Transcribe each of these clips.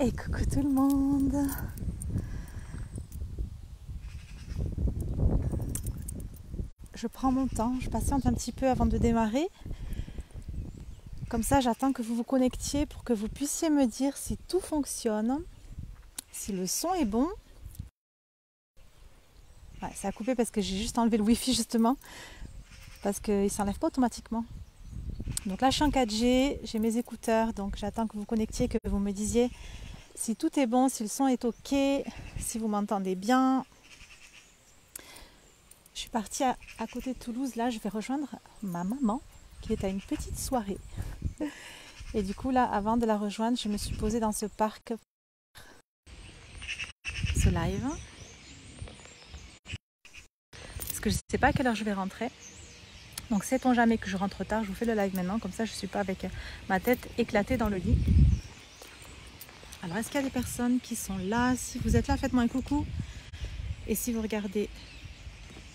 Et coucou tout le monde. Je prends mon temps, je patiente un petit peu avant de démarrer. Comme ça, j'attends que vous vous connectiez pour que vous puissiez me dire si tout fonctionne, si le son est bon. Ouais, ça a coupé parce que j'ai juste enlevé le Wi-Fi justement, parce qu'il ne s'enlève pas automatiquement. Donc là, je suis en 4G, j'ai mes écouteurs, donc j'attends que vous connectiez, que vous me disiez si tout est bon, si le son est ok, si vous m'entendez bien. Je suis partie à côté de Toulouse, là je vais rejoindre ma maman qui est à une petite soirée. Et du coup là, avant de la rejoindre, je me suis posée dans ce parc, ce live. Parce que je ne sais pas à quelle heure je vais rentrer. Donc sait-on jamais que je rentre tard, je vous fais le live maintenant, comme ça je ne suis pas avec ma tête éclatée dans le lit. Alors est-ce qu'il y a des personnes qui sont là? Si vous êtes là, faites-moi un coucou. Et si vous regardez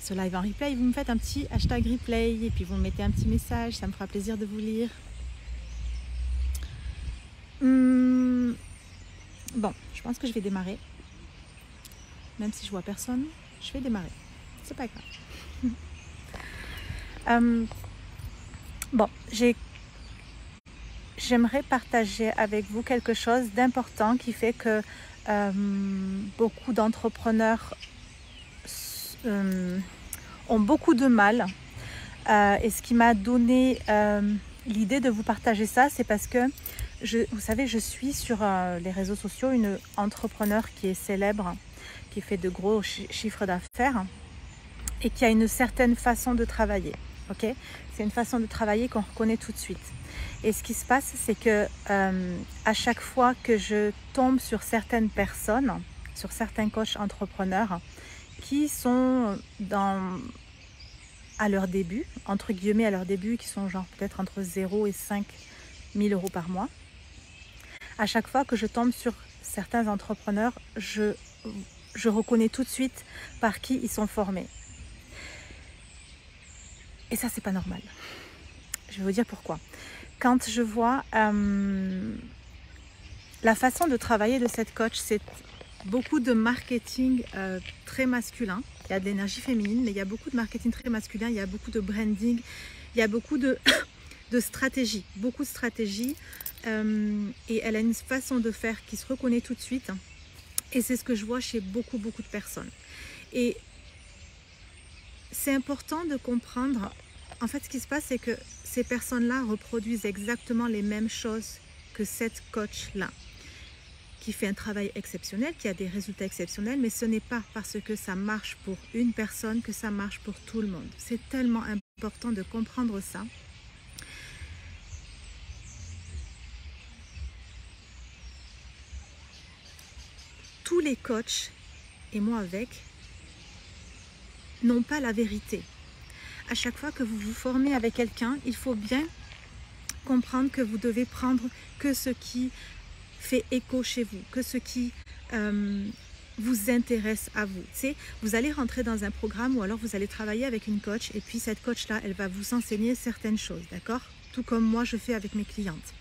ce live en replay, vous me faites un petit hashtag replay et puis vous me mettez un petit message, ça me fera plaisir de vous lire. Bon, je pense que je vais démarrer. Même si je vois personne, je vais démarrer. C'est pas grave. Bon, j'aimerais partager avec vous quelque chose d'important qui fait que beaucoup d'entrepreneurs ont beaucoup de mal. Et ce qui m'a donné l'idée de vous partager ça, c'est parce que, vous savez, je suis sur les réseaux sociaux une entrepreneur qui est célèbre, qui fait de gros chiffres d'affaires et qui a une certaine façon de travailler. Okay, c'est une façon de travailler qu'on reconnaît tout de suite. Et ce qui se passe, c'est que à chaque fois que je tombe sur certaines personnes, sur certains coachs entrepreneurs qui sont à leur début, entre guillemets à leur début, qui sont genre peut-être entre 0 et 5 000 euros par mois, à chaque fois que je tombe sur certains entrepreneurs, je reconnais tout de suite par qui ils sont formés. Et ça, c'est pas normal. Je vais vous dire pourquoi. Quand je vois la façon de travailler de cette coach, c'est beaucoup de marketing très masculin. Il y a de l'énergie féminine, mais il y a beaucoup de marketing très masculin, il y a beaucoup de branding, il y a beaucoup de stratégie, beaucoup de stratégie. Et elle a une façon de faire qui se reconnaît tout de suite. Et c'est ce que je vois chez beaucoup de personnes. Et c'est important de comprendre, en fait ce qui se passe, c'est que ces personnes-là reproduisent exactement les mêmes choses que cette coach-là, qui fait un travail exceptionnel, qui a des résultats exceptionnels, mais ce n'est pas parce que ça marche pour une personne que ça marche pour tout le monde. C'est tellement important de comprendre ça. Tous les coachs, et moi avec, n'ont pas la vérité. À chaque fois que vous vous formez avec quelqu'un, il faut bien comprendre que vous devez prendre que ce qui fait écho chez vous, que ce qui vous intéresse à vous. Tu sais, vous allez rentrer dans un programme ou alors vous allez travailler avec une coach et puis cette coach-là, elle va vous enseigner certaines choses, d'accord? Tout comme moi, je fais avec mes clientes.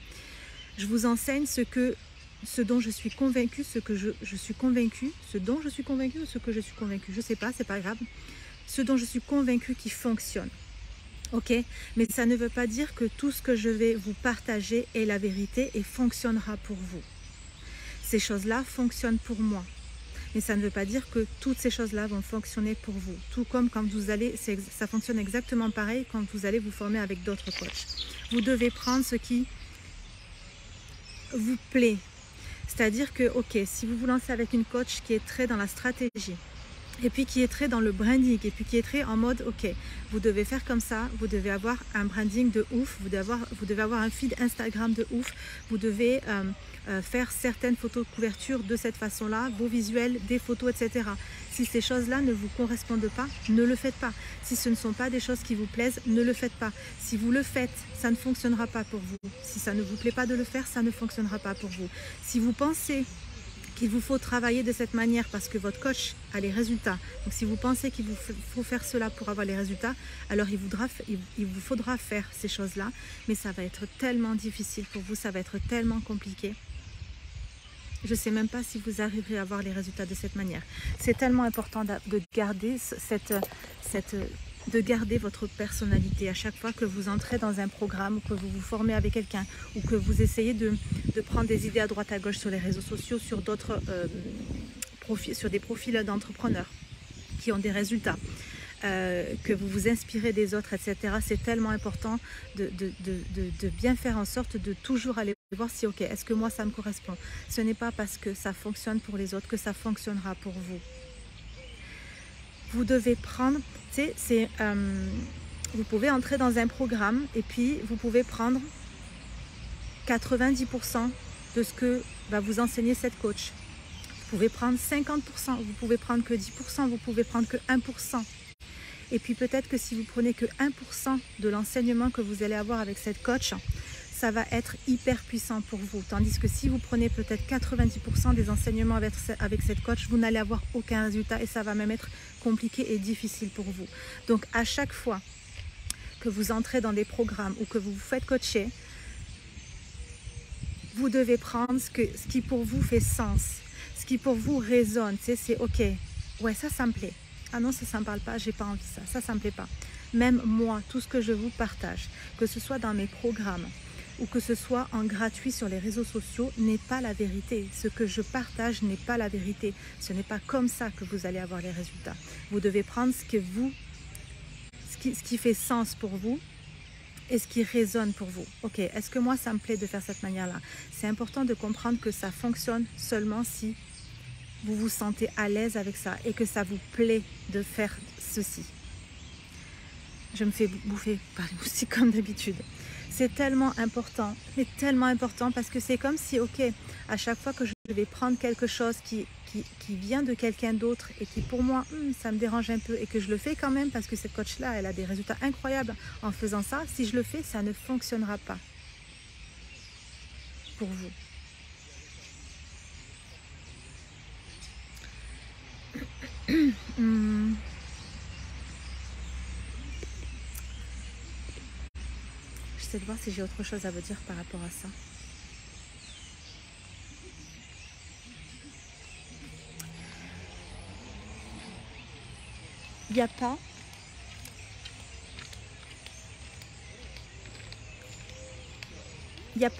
Je vous enseigne ce dont je suis convaincue, ce que je suis convaincue, ce dont je suis convaincue ou ce que je suis convaincue, je ne sais pas, c'est pas grave. Ce dont je suis convaincue qui fonctionne. Ok, mais ça ne veut pas dire que tout ce que je vais vous partager est la vérité et fonctionnera pour vous. Ces choses-là fonctionnent pour moi. Mais ça ne veut pas dire que toutes ces choses-là vont fonctionner pour vous. Tout comme quand vous allez, ça fonctionne exactement pareil quand vous allez vous former avec d'autres coachs. Vous devez prendre ce qui vous plaît. C'est-à-dire que, ok, si vous vous lancez avec une coach qui est très dans la stratégie, et puis qui est très dans le branding, et puis qui est très en mode, ok, vous devez faire comme ça, vous devez avoir un branding de ouf, vous devez avoir un feed Instagram de ouf, vous devez faire certaines photos de couverture de cette façon-là, vos visuels, des photos, etc. Si ces choses-là ne vous correspondent pas, ne le faites pas. Si ce ne sont pas des choses qui vous plaisent, ne le faites pas. Si vous le faites, ça ne fonctionnera pas pour vous. Si ça ne vous plaît pas de le faire, ça ne fonctionnera pas pour vous. Si vous pensez qu'il vous faut travailler de cette manière parce que votre coach a les résultats. Donc si vous pensez qu'il vous faut faire cela pour avoir les résultats, alors il vous faudra faire ces choses-là, mais ça va être tellement difficile pour vous, ça va être tellement compliqué. Je ne sais même pas si vous arriverez à avoir les résultats de cette manière. C'est tellement important de garder de garder votre personnalité à chaque fois que vous entrez dans un programme ou que vous vous formez avec quelqu'un ou que vous essayez de prendre des idées à droite à gauche sur les réseaux sociaux, sur d'autres sur des profils d'entrepreneurs qui ont des résultats, que vous vous inspirez des autres, etc. C'est tellement important de bien faire en sorte de toujours aller voir si, ok, est-ce que moi ça me correspond? Ce n'est pas parce que ça fonctionne pour les autres que ça fonctionnera pour vous. Vous devez prendre, tu sais, vous pouvez entrer dans un programme et puis vous pouvez prendre 90% de ce que va vous enseigner cette coach. Vous pouvez prendre 50%, vous pouvez prendre que 10%, vous pouvez prendre que 1%. Et puis peut-être que si vous prenez que 1% de l'enseignement que vous allez avoir avec cette coach, ça va être hyper puissant pour vous. Tandis que si vous prenez peut-être 90% des enseignements avec cette coach, vous n'allez avoir aucun résultat et ça va même être compliqué et difficile pour vous. Donc à chaque fois que vous entrez dans des programmes ou que vous vous faites coacher, vous devez prendre ce qui pour vous fait sens, ce qui pour vous résonne. Tu sais, c'est ok, ouais, ça me plaît. Ah non, ça me parle pas, j'ai pas envie de ça me plaît pas. Même moi, tout ce que je vous partage, que ce soit dans mes programmes ou que ce soit en gratuit sur les réseaux sociaux, n'est pas la vérité. Ce que je partage n'est pas la vérité. Ce n'est pas comme ça que vous allez avoir les résultats. Vous devez prendre ce qui fait sens pour vous et ce qui résonne pour vous. Ok, est-ce que moi ça me plaît de faire cette manière-là? C'est important de comprendre que ça fonctionne seulement si vous vous sentez à l'aise avec ça et que ça vous plaît de faire ceci. Je me fais bouffer par les moustiques comme d'habitude. C'est tellement important, mais tellement important parce que c'est comme si, ok, à chaque fois que je vais prendre quelque chose qui vient de quelqu'un d'autre et qui pour moi, ça me dérange un peu et que je le fais quand même parce que cette coach-là, elle a des résultats incroyables en faisant ça, si je le fais, ça ne fonctionnera pas pour vous. J'essaie de voir si j'ai autre chose à vous dire par rapport à ça. Il n'y a pas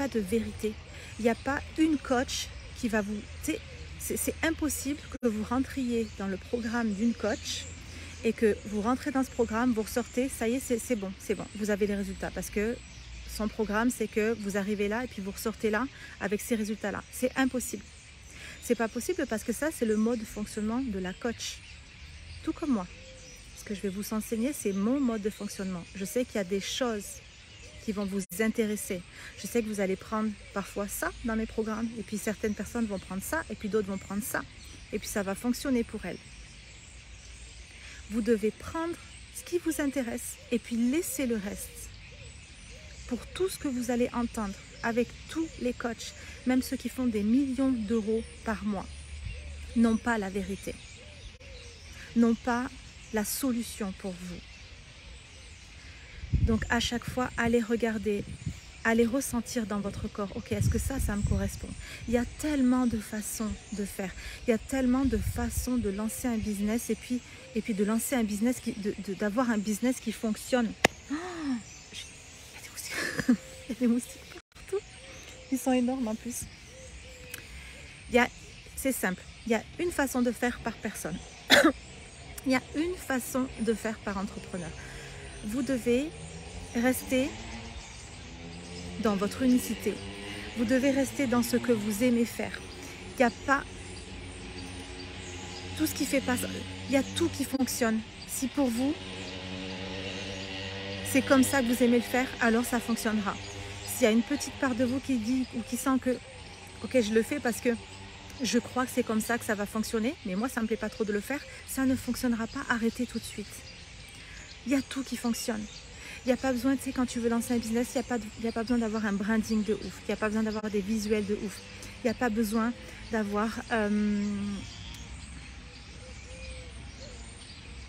de vérité. Il n'y a pas une coach qui va vous... C'est impossible que vous rentriez dans le programme d'une coach et que vous rentrez dans ce programme, vous ressortez, ça y est, c'est bon, vous avez les résultats. Parce que son programme, c'est que vous arrivez là et puis vous ressortez là avec ces résultats-là. C'est impossible. C'est pas possible parce que ça, c'est le mode de fonctionnement de la coach. Tout comme moi. Ce que je vais vous enseigner, c'est mon mode de fonctionnement. Je sais qu'il y a des choses qui vont vous intéresser. Je sais que vous allez prendre parfois ça dans mes programmes et puis certaines personnes vont prendre ça et puis d'autres vont prendre ça et puis ça va fonctionner pour elles. Vous devez prendre ce qui vous intéresse et puis laisser le reste. Pour tout ce que vous allez entendre avec tous les coachs, même ceux qui font des millions d'euros par mois, n'ont pas la vérité, n'ont pas la solution pour vous. Donc à chaque fois, allez regarder, allez ressentir dans votre corps, ok, est-ce que ça me correspond? Il y a tellement de façons de faire, il y a tellement de façons de lancer un business et puis de lancer un business, d'avoir un business qui fonctionne. Oh, il y a des moustiques partout, ils sont énormes en plus. C'est simple, il y a une façon de faire par personne. Il y a une façon de faire par entrepreneur. Vous devez rester dans votre unicité. Vous devez rester dans ce que vous aimez faire. Il n'y a pas tout ce qui fait pas ça. Il y a tout qui fonctionne. Si pour vous, c'est comme ça que vous aimez le faire, alors ça fonctionnera. S'il y a une petite part de vous qui dit ou qui sent que ok, je le fais parce que je crois que c'est comme ça que ça va fonctionner, mais moi ça ne me plaît pas trop de le faire, ça ne fonctionnera pas, arrêtez tout de suite. Il y a tout qui fonctionne. Il n'y a pas besoin, tu sais, quand tu veux lancer un business, il n'y a pas besoin d'avoir un branding de ouf. Il n'y a pas besoin d'avoir des visuels de ouf. Il n'y a pas besoin d'avoir...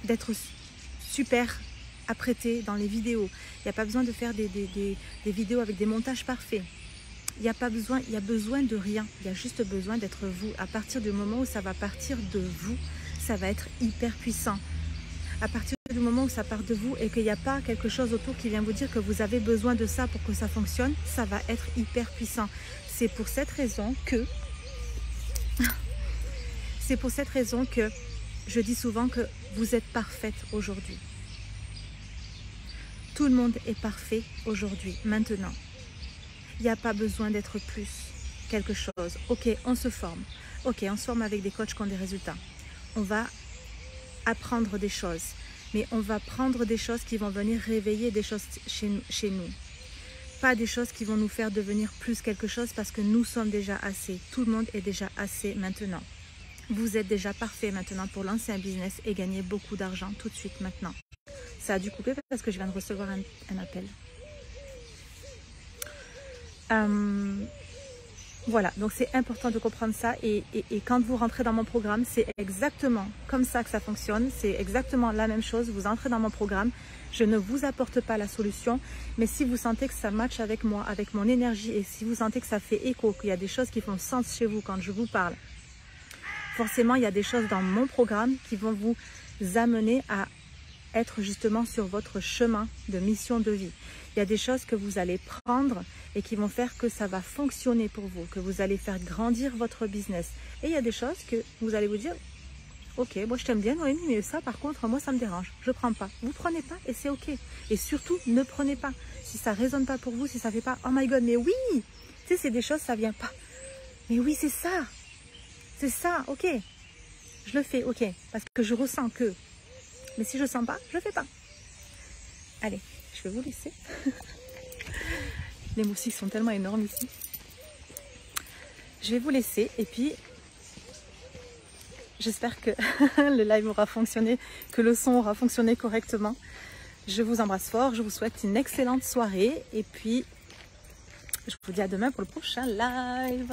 d'être super apprêté dans les vidéos. Il n'y a pas besoin de faire des vidéos avec des montages parfaits. Il n'y a pas besoin, il y a besoin de rien. Il y a juste besoin d'être vous. À partir du moment où ça va partir de vous, ça va être hyper puissant. À partir du moment où ça part de vous et qu'il n'y a pas quelque chose autour qui vient vous dire que vous avez besoin de ça pour que ça fonctionne, ça va être hyper puissant. C'est pour cette raison que je dis souvent que vous êtes parfaite aujourd'hui. Tout le monde est parfait aujourd'hui, maintenant. Il n'y a pas besoin d'être plus quelque chose. Ok, on se forme. Ok, on se forme avec des coachs qui ont des résultats. On va apprendre des choses. Mais on va prendre des choses qui vont venir réveiller des choses chez nous. Pas des choses qui vont nous faire devenir plus quelque chose parce que nous sommes déjà assez. Tout le monde est déjà assez maintenant. Vous êtes déjà parfait maintenant pour lancer un business et gagner beaucoup d'argent tout de suite maintenant. Ça a dû couper parce que je viens de recevoir un appel. Voilà, donc c'est important de comprendre ça et quand vous rentrez dans mon programme, c'est exactement comme ça que ça fonctionne, c'est exactement la même chose, vous entrez dans mon programme, je ne vous apporte pas la solution, mais si vous sentez que ça matche avec moi, avec mon énergie et si vous sentez que ça fait écho, qu'il y a des choses qui font sens chez vous quand je vous parle, forcément il y a des choses dans mon programme qui vont vous amener à être justement sur votre chemin de mission de vie. Il y a des choses que vous allez prendre et qui vont faire que ça va fonctionner pour vous, que vous allez faire grandir votre business. Et il y a des choses que vous allez vous dire, ok, moi je t'aime bien Noémie, mais ça par contre, moi ça me dérange, je ne prends pas. Vous ne prenez pas et c'est ok. Et surtout, ne prenez pas. Si ça ne résonne pas pour vous, si ça ne fait pas, oh my god, mais oui, tu sais, c'est des choses, ça ne vient pas. Mais oui, c'est ça, ok. Je le fais, ok, parce que je ressens que. Mais si je ne sens pas, je ne fais pas. Allez, je vais vous laisser. Les moustiques sont tellement énormes ici. Je vais vous laisser et puis j'espère que le live aura fonctionné, que le son aura fonctionné correctement. Je vous embrasse fort, je vous souhaite une excellente soirée et puis je vous dis à demain pour le prochain live.